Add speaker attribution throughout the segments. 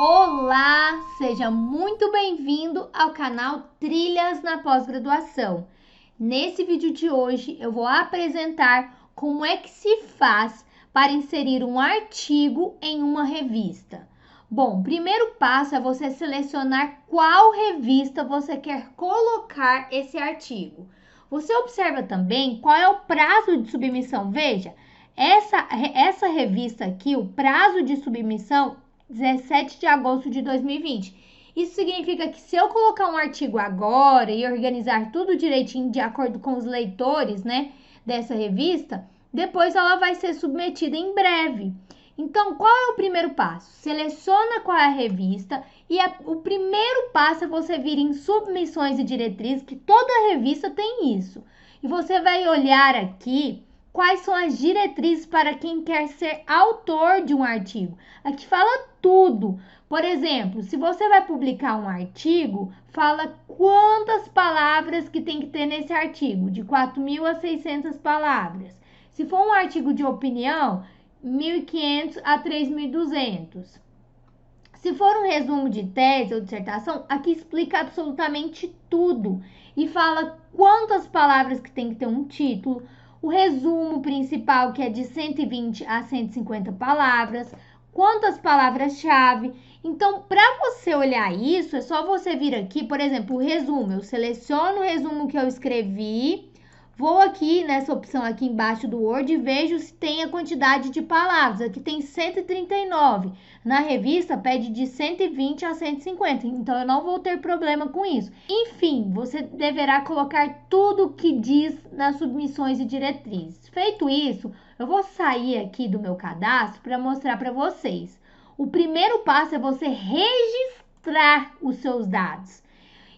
Speaker 1: Olá, seja muito bem-vindo ao canal Trilhas na Pós-Graduação. Nesse vídeo de hoje eu vou apresentar como é que se faz para inserir um artigo em uma revista. Bom, o primeiro passo é você selecionar qual revista você quer colocar esse artigo. Você observa também qual é o prazo de submissão. Veja, essa revista aqui, o prazo de submissão 17 de agosto de 2020. Isso significa que se eu colocar um artigo agora e organizar tudo direitinho de acordo com os leitores, né, dessa revista, depois ela vai ser submetida em breve. Então, qual é o primeiro passo? Seleciona qual é a revista e o primeiro passo é você vir em submissões e diretrizes, que toda revista tem isso. E você vai olhar aqui quais são as diretrizes para quem quer ser autor de um artigo. Aqui fala tudo. Por exemplo, se você vai publicar um artigo, fala quantas palavras que tem que ter nesse artigo, de 4.000 a 600 palavras. Se for um artigo de opinião, 1.500 a 3.200. Se for um resumo de tese ou dissertação, aqui explica absolutamente tudo e fala quantas palavras que tem que ter um título, o resumo principal, que é de 120 a 150 palavras, quantas palavras-chave. Então, para você olhar isso, é só você vir aqui, por exemplo, o resumo. Eu seleciono o resumo que eu escrevi, vou aqui nessa opção aqui embaixo do Word e vejo se tem a quantidade de palavras. Aqui tem 139. Na revista pede de 120 a 150, então eu não vou ter problema com isso. Enfim, você deverá colocar tudo o que diz nas submissões e diretrizes. Feito isso, eu vou sair aqui do meu cadastro para mostrar para vocês. O primeiro passo é você registrar os seus dados.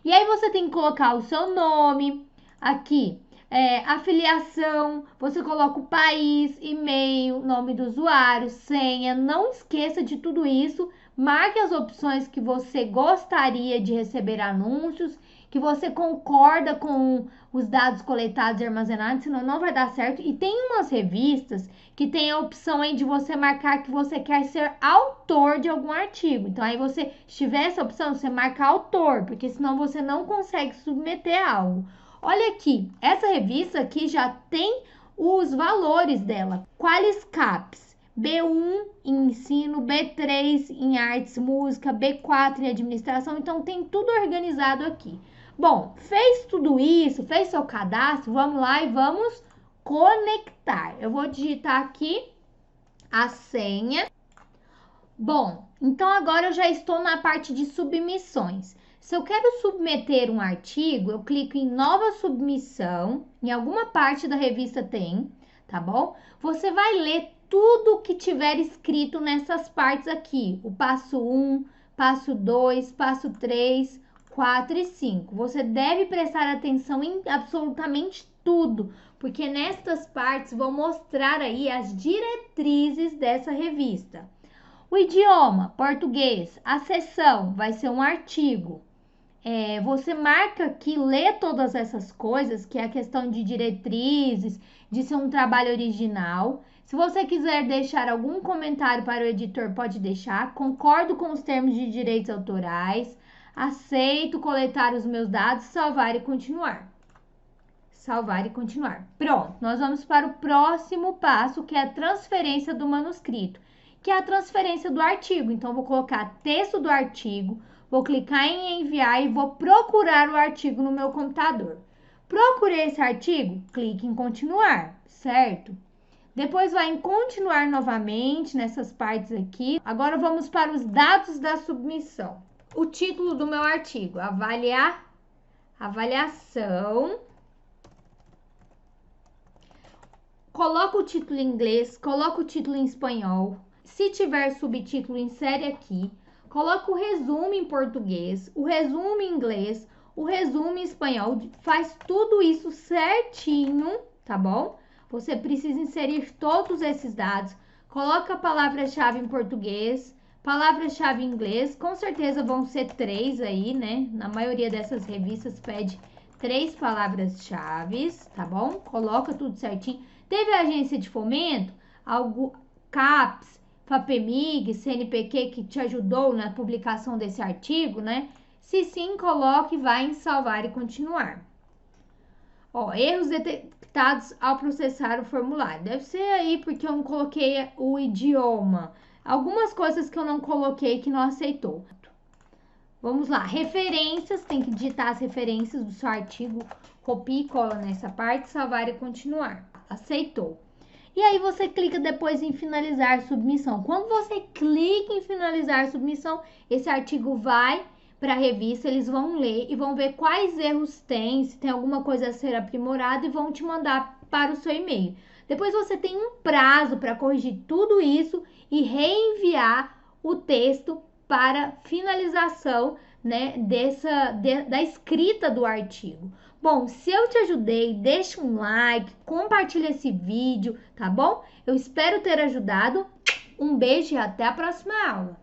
Speaker 1: E aí você tem que colocar o seu nome aqui. Afiliação, você coloca o país, e-mail, nome do usuário, senha. Não esqueça de tudo isso. Marque as opções que você gostaria de receber anúncios, que você concorda com os dados coletados e armazenados, senão não vai dar certo. E tem umas revistas que tem a opção aí de você marcar que você quer ser autor de algum artigo. Então aí você, se tiver essa opção, você marca autor, porque senão você não consegue submeter algo. Olha aqui, essa revista aqui já tem os valores dela. Qualis CAPES? B1 em ensino, B3 em artes, música, B4 em administração. Então tem tudo organizado aqui. Bom, fez tudo isso, fez seu cadastro, vamos lá e vamos conectar. Eu vou digitar aqui a senha. Bom, então agora eu já estou na parte de submissões. Se eu quero submeter um artigo, eu clico em nova submissão, em alguma parte da revista tem, tá bom? Você vai ler tudo que tiver escrito nessas partes aqui, o passo 1, passo 2, passo 3, 4 e 5. Você deve prestar atenção em absolutamente tudo, porque nestas partes vão mostrar aí as diretrizes dessa revista. O idioma, português, a seção vai ser um artigo. Você marca aqui, lê todas essas coisas, que é a questão de diretrizes, de ser um trabalho original. Se você quiser deixar algum comentário para o editor, pode deixar. Concordo com os termos de direitos autorais. Aceito coletar os meus dados, salvar e continuar. Salvar e continuar. Pronto, nós vamos para o próximo passo, que é a transferência do manuscrito, que é a transferência do artigo. Então, vou colocar texto do artigo, vou clicar em enviar e vou procurar o artigo no meu computador. Procurei esse artigo? Clique em continuar, certo? Depois vai em continuar novamente nessas partes aqui. Agora vamos para os dados da submissão. O título do meu artigo, avaliação. Coloca o título em inglês, coloca o título em espanhol. Se tiver subtítulo, insere aqui. Coloca o resumo em português, o resumo em inglês, o resumo em espanhol. Faz tudo isso certinho, tá bom? Você precisa inserir todos esses dados. Coloca a palavra-chave em português, palavra-chave em inglês. Com certeza vão ser 3 aí, né? Na maioria dessas revistas pede 3 palavras-chave, tá bom? Coloca tudo certinho. Teve agência de fomento, CAPES, FAPEMIG, CNPq que te ajudou na publicação desse artigo, né? Se sim, coloque, vai em salvar e continuar. Ó, erros detectados ao processar o formulário. Deve ser aí porque eu não coloquei o idioma. Algumas coisas que eu não coloquei que não aceitou. Vamos lá, referências, tem que digitar as referências do seu artigo, copia e cola nessa parte, salvar e continuar. Aceitou. E aí você clica depois em finalizar submissão. Quando você clica em finalizar submissão, esse artigo vai para a revista, eles vão ler e vão ver quais erros tem, se tem alguma coisa a ser aprimorada e vão te mandar para o seu e-mail. Depois você tem um prazo para corrigir tudo isso e reenviar o texto para finalização, né, da escrita do artigo. Bom, se eu te ajudei, deixa um like, compartilha esse vídeo, tá bom? Eu espero ter ajudado. Um beijo e até a próxima aula.